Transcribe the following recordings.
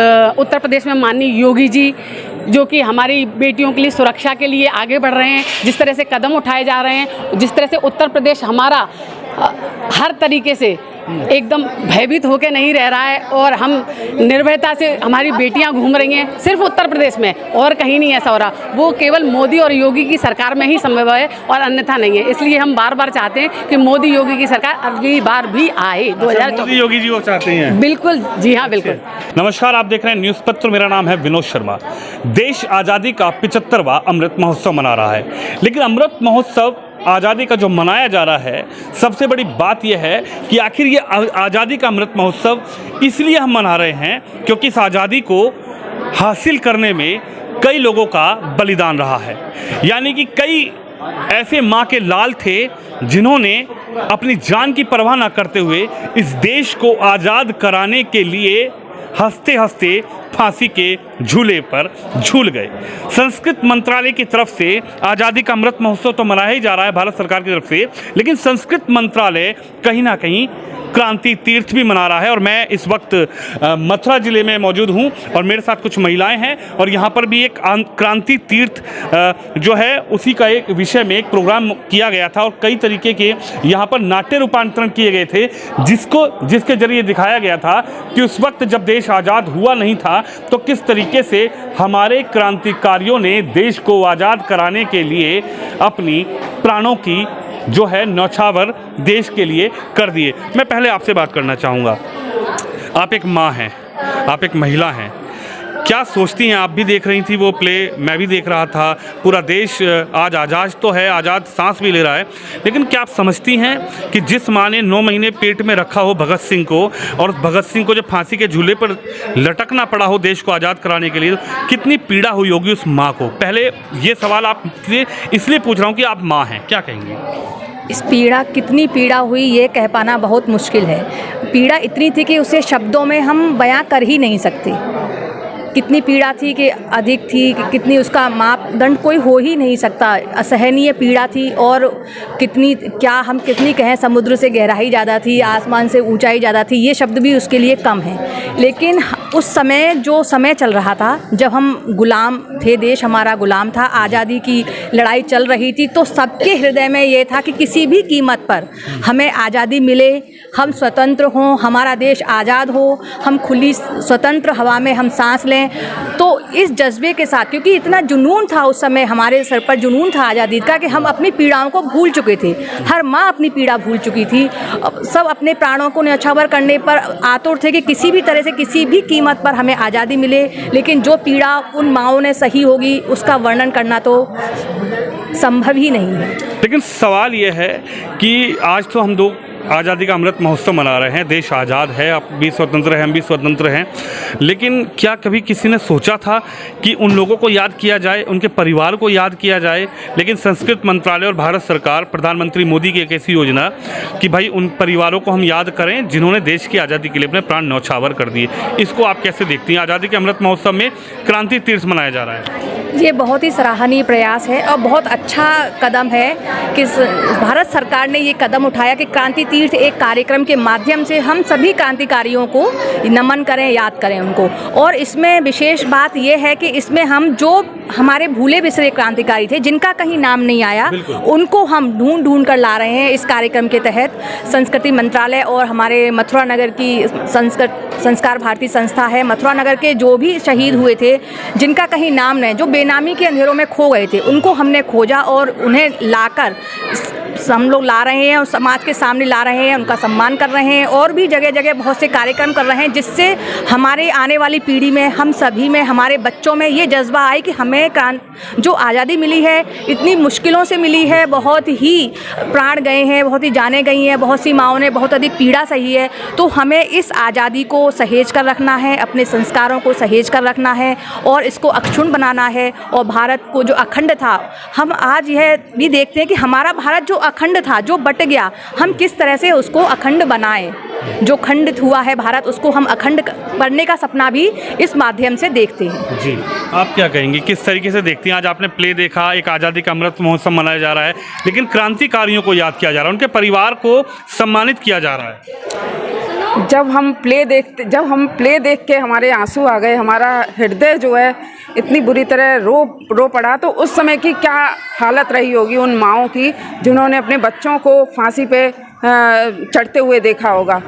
उत्तर प्रदेश में माननीय योगी जी जो कि हमारी बेटियों के लिए सुरक्षा के लिए आगे बढ़ रहे हैं, जिस तरह से कदम उठाए जा रहे हैं, जिस तरह से उत्तर प्रदेश हमारा हर तरीके से एकदम भयभीत होकर नहीं रह रहा है और हम निर्भयता से हमारी बेटियां घूम रही हैं सिर्फ उत्तर प्रदेश में, और कहीं नहीं ऐसा हो रहा। वो केवल मोदी और योगी की सरकार में ही संभव है और अन्यथा नहीं है। इसलिए हम बार बार चाहते हैं कि मोदी योगी की सरकार अगली बार भी आए। 2024 मोदी योगी जी वो चाहते हैं? बिल्कुल जी हाँ, बिल्कुल। नमस्कार, आप देख रहे हैं न्यूज़ पत्र। मेरा नाम है विनोद शर्मा। देश आज़ादी का 75वां अमृत महोत्सव मना रहा है, लेकिन अमृत महोत्सव आज़ादी का जो मनाया जा रहा है, सबसे बड़ी बात यह है कि आखिर ये आज़ादी का अमृत महोत्सव इसलिए हम मना रहे हैं क्योंकि इस आज़ादी को हासिल करने में कई लोगों का बलिदान रहा है। यानी कि कई ऐसे माँ के लाल थे जिन्होंने अपनी जान की परवाह न करते हुए इस देश को आज़ाद कराने के लिए हंसते हंसते फांसी के झूले पर झूल गए। संस्कृत मंत्रालय की तरफ से आज़ादी का अमृत महोत्सव तो मनाया ही जा रहा है भारत सरकार की तरफ से, लेकिन संस्कृत मंत्रालय कहीं ना कहीं क्रांति तीर्थ भी मना रहा है। और मैं इस वक्त मथुरा ज़िले में मौजूद हूं और मेरे साथ कुछ महिलाएं हैं और यहां पर भी एक क्रांति तीर्थ जो है उसी का एक विषय में एक प्रोग्राम किया गया था और कई तरीके के यहां पर नाट्य रूपांतरण किए गए थे, जिसके जरिए दिखाया गया था कि उस वक्त जब देश आज़ाद हुआ नहीं था तो किस तरीके से हमारे क्रांतिकारियों ने देश को आज़ाद कराने के लिए अपनी प्राणों की जो है न्यौछावर देश के लिए कर दिए। मैं पहले आपसे बात करना चाहूँगा, आप एक माँ हैं, आप एक महिला हैं, क्या सोचती हैं? आप भी देख रही थी वो प्ले, मैं भी देख रहा था। पूरा देश आज आज़ाद तो है, आज़ाद सांस भी ले रहा है, लेकिन क्या आप समझती हैं कि जिस माँ ने 9 महीने पेट में रखा हो भगत सिंह को और भगत सिंह को जब फांसी के झूले पर लटकना पड़ा हो देश को आज़ाद कराने के लिए, कितनी पीड़ा हुई होगी उस माँ को? पहले ये सवाल आपसे इसलिए पूछ रहा हूँ कि आप माँ हैं, क्या कहेंगी? इस पीड़ा, कितनी पीड़ा हुई ये कह पाना बहुत मुश्किल है। पीड़ा इतनी थी कि उसे शब्दों में हम बयां कर ही नहीं सकते। कितनी पीड़ा थी कि अधिक थी, कि कितनी उसका मापदंड कोई हो ही नहीं सकता। असहनीय पीड़ा थी और कितनी कहें, समुद्र से गहराई ज़्यादा थी, आसमान से ऊंचाई ज़्यादा थी, ये शब्द भी उसके लिए कम है। लेकिन उस समय जो समय चल रहा था जब हम गुलाम थे, देश हमारा गुलाम था, आज़ादी की लड़ाई चल रही थी, तो सबके हृदय में ये था कि किसी भी कीमत पर हमें आज़ादी मिले, हम स्वतंत्र हों, हमारा देश आज़ाद हो, हम खुली स्वतंत्र हवा में हम सांस लें। तो इस जज्बे के साथ, क्योंकि इतना जुनून था उस समय, हमारे सर पर जुनून था आज़ादी का कि हम अपनी पीड़ाओं को भूल चुके थे। हर माँ अपनी पीड़ा भूल चुकी थी। सब अपने प्राणों को न्यौछावर करने पर आतुर थे कि किसी भी तरह से, किसी भी कीमत पर हमें आज़ादी मिले। लेकिन जो पीड़ा उन माँओं ने सही होगी उसका वर्णन करना तो संभव ही नहीं है। लेकिन सवाल ये है कि आज तो हम दो आज़ादी का अमृत महोत्सव मना रहे हैं, देश आज़ाद है, आप भी स्वतंत्र हैं, हम भी स्वतंत्र हैं, लेकिन क्या कभी किसी ने सोचा था कि उन लोगों को याद किया जाए, उनके परिवार को याद किया जाए? लेकिन संस्कृत मंत्रालय और भारत सरकार, प्रधानमंत्री मोदी की एक ऐसी योजना कि भाई उन परिवारों को हम याद करें जिन्होंने देश की आज़ादी के लिए अपने प्राण न्यौछावर कर दिए। इसको आप कैसे देखती हैं? आज़ादी के अमृत महोत्सव में क्रांति तीर्थ मनाया जा रहा है। ये बहुत ही सराहनीय प्रयास है और बहुत अच्छा कदम है कि भारत सरकार ने ये कदम उठाया कि क्रांति तीर्थ एक कार्यक्रम के माध्यम से हम सभी क्रांतिकारियों को नमन करें, याद करें उनको। और इसमें विशेष बात ये है कि इसमें हम जो हमारे भूले बिसरे क्रांतिकारी थे, जिनका कहीं नाम नहीं आया, उनको हम ढूंढ कर ला रहे हैं। इस कार्यक्रम के तहत संस्कृति मंत्रालय और हमारे मथुरा नगर की संस्कार भारती संस्था है, मथुरा नगर के जो भी शहीद हुए थे, जिनका कहीं नाम नहीं, जो बेनामी के अंधेरों में खो गए थे, उनको हमने खोजा और उन्हें लाकर हम लोग ला रहे हैं और समाज के सामने ला रहे हैं, उनका सम्मान कर रहे हैं और भी जगह जगह बहुत से कार्यक्रम कर रहे हैं, जिससे हमारे आने वाली पीढ़ी में, हम सभी में, हमारे बच्चों में ये जज्बा आए कि हमें जो आज़ादी मिली है इतनी मुश्किलों से मिली है, बहुत ही प्राण गए हैं, बहुत ही जानें गई हैं, बहुत सी माँओं ने बहुत अधिक पीड़ा सही है। तो हमें इस आज़ादी को सहेज कर रखना है, अपने संस्कारों को सहेज कर रखना है और इसको अक्षुण्ण बनाना है। और भारत को जो अखंड था, हम आज यह भी देखते हैं कि हमारा भारत जो अखंड था, जो बट गया, हम किस तरह से उसको अखंड बनाएं। जो खंडित हुआ है भारत, उसको हम अखंड करने का सपना भी इस माध्यम से देखते हैं। जी, आप क्या कहेंगे, किस तरीके से देखती हैं? आज आपने प्ले देखा, एक आज़ादी का अमृत महोत्सव मनाया जा रहा है, लेकिन क्रांतिकारियों को याद किया जा रहा है, उनके परिवार को सम्मानित किया जा रहा है। जब हम प्ले देख के हमारे आंसू आ गए, हमारा हृदय जो है इतनी बुरी तरह रो पड़ा, तो उस समय की क्या हालत रही होगी उन माँओं की जिन्होंने अपने बच्चों को फांसी पे चढ़ते हुए देखा होगा।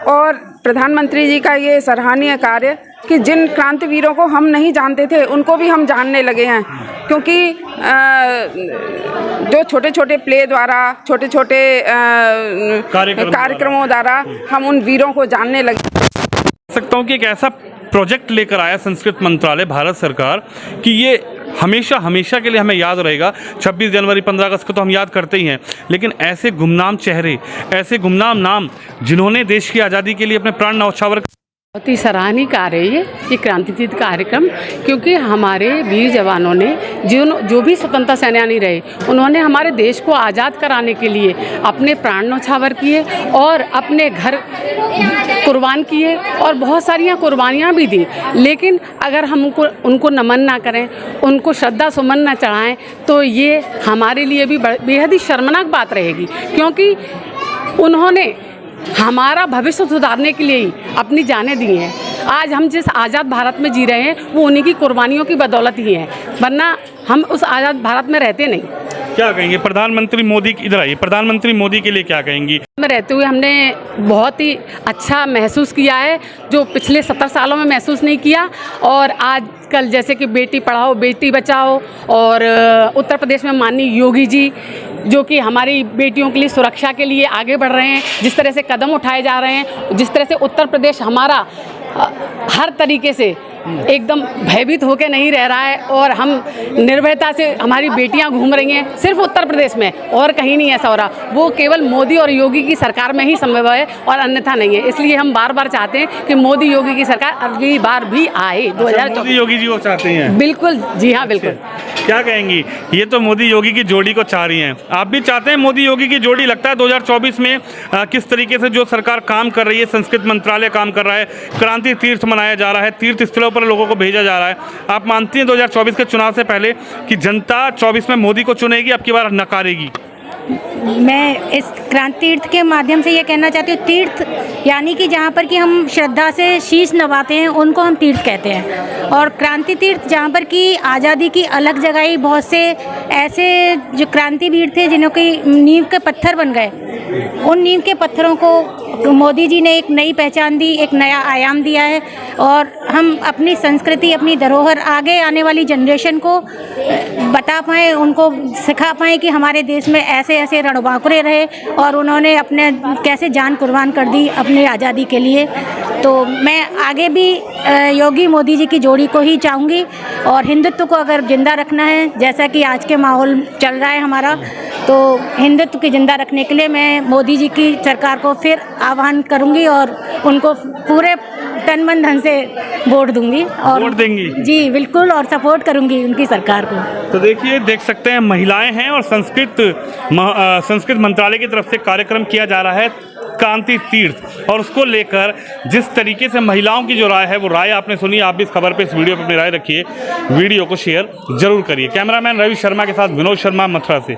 और प्रधानमंत्री जी का ये सराहनीय कार्य कि जिन क्रांतिवीरों को हम नहीं जानते थे उनको भी हम जानने लगे हैं, क्योंकि जो छोटे छोटे प्ले द्वारा, छोटे छोटे कार्यक्रमों द्वारा हम उन वीरों को जानने लगे। सकता हूँ कि एक ऐसा प्रोजेक्ट लेकर आया संस्कृत मंत्रालय, भारत सरकार, कि ये हमेशा हमेशा के लिए हमें याद रहेगा। 26 जनवरी 15 अगस्त को तो हम याद करते ही हैं, लेकिन ऐसे गुमनाम चेहरे, ऐसे गुमनाम नाम जिन्होंने देश की आज़ादी के लिए अपने प्राण न्यौछावर। बहुत ही सराहनीय कार्य है ये क्रांतितीर्थ कार्यक्रम, क्योंकि हमारे वीर जवानों ने जो भी स्वतंत्रता सेनानी रहे, उन्होंने हमारे देश को आज़ाद कराने के लिए अपने प्राण न्यौछावर किए और अपने घर कुर्बान किए और बहुत सारी कुर्बानियाँ भी दी। लेकिन अगर हम उनको नमन ना करें, उनको श्रद्धा सुमन ना चढ़ाएं, तो ये हमारे लिए भी बेहद ही शर्मनाक बात रहेगी, क्योंकि उन्होंने हमारा भविष्य सुधारने के लिए ही अपनी जानें दी हैं। आज हम जिस आज़ाद भारत में जी रहे हैं वो उन्हीं की कुर्बानियों की बदौलत ही है, वरना हम उस आज़ाद भारत में रहते नहीं। क्या कहेंगे प्रधानमंत्री मोदी, इधर आइए, प्रधानमंत्री मोदी के लिए क्या कहेंगी? में रहते हुए हमने बहुत ही अच्छा महसूस किया है, जो पिछले 70 सालों में महसूस नहीं किया। और आजकल जैसे कि बेटी पढ़ाओ बेटी बचाओ, और उत्तर प्रदेश में माननीय योगी जी जो कि हमारी बेटियों के लिए सुरक्षा के लिए आगे बढ़ रहे हैं, जिस तरह से कदम उठाए जा रहे हैं, जिस तरह से उत्तर प्रदेश हमारा हर तरीके से एकदम भयभीत होकर नहीं रह रहा है, और हम निर्भयता से हमारी बेटियां घूम रही हैं सिर्फ उत्तर प्रदेश में, और कहीं नहीं ऐसा हो रहा। वो केवल मोदी और योगी की सरकार में ही संभव है और अन्यथा नहीं है। इसलिए हम बार बार चाहते हैं कि मोदी योगी की सरकार अगली बार भी आए। 2024 मोदी योगी जी वो चाहते हैं? बिल्कुल, जी हाँ, बिल्कुल। क्या कहेंगी? ये तो मोदी योगी की जोड़ी को चाह रही हैं, आप भी चाहते हैं मोदी योगी की जोड़ी? लगता है 2024 में किस तरीके से जो सरकार काम कर रही है, संस्कृत मंत्रालय काम कर रहा है, क्रांति तीर्थ मनाया जा रहा है, तीर्थ स्थलों पर लोगों को भेजा जा रहा है, आप मानती हैं 2024 के चुनाव से पहले कि जनता 24 में मोदी को चुनेगी, अब की बार नकारेगी? मैं इस क्रांति तीर्थ के माध्यम से ये कहना चाहती हूँ, तीर्थ यानी कि जहाँ पर कि हम श्रद्धा से शीश नवाते हैं उनको हम तीर्थ कहते हैं, और क्रांति तीर्थ जहाँ पर कि आज़ादी की अलग जगह बहुत से ऐसे जो क्रांतिवीर थे जिन्हों की नींव के पत्थर बन गए, उन नींव के पत्थरों को मोदी जी ने एक नई पहचान दी, एक नया आयाम दिया है, और हम अपनी संस्कृति, अपनी धरोहर आगे आने वाली जनरेशन को बता पाएँ, उनको सिखा पाएँ कि हमारे देश में ऐसे ऐसे रणबांकुरे रहे और उन्होंने अपने कैसे जान कुर्बान कर दी अपनी आज़ादी के लिए। तो मैं आगे भी योगी मोदी जी की जोड़ी को ही चाहूँगी, और हिंदुत्व को अगर जिंदा रखना है, जैसा कि आज के माहौल चल रहा है हमारा, तो हिंदुत्व की जिंदा रखने के लिए मैं मोदी जी की सरकार को फिर आह्वान करूँगी और उनको पूरे तन मन धन से वोट दूंगी और वोट देंगी? जी बिल्कुल, और सपोर्ट करूंगी उनकी सरकार को। तो देखिए, देख सकते हैं महिलाएं हैं और संस्कृत मंत्रालय की तरफ से कार्यक्रम किया जा रहा है क्रांति तीर्थ, और उसको लेकर जिस तरीके से महिलाओं की जो राय है वो राय आपने सुनी। आप भी इस खबर पे, इस वीडियो पे अपनी राय रखिए, वीडियो को शेयर जरूर करिए। कैमरामैन रवि शर्मा के साथ विनोद शर्मा, मथुरा से।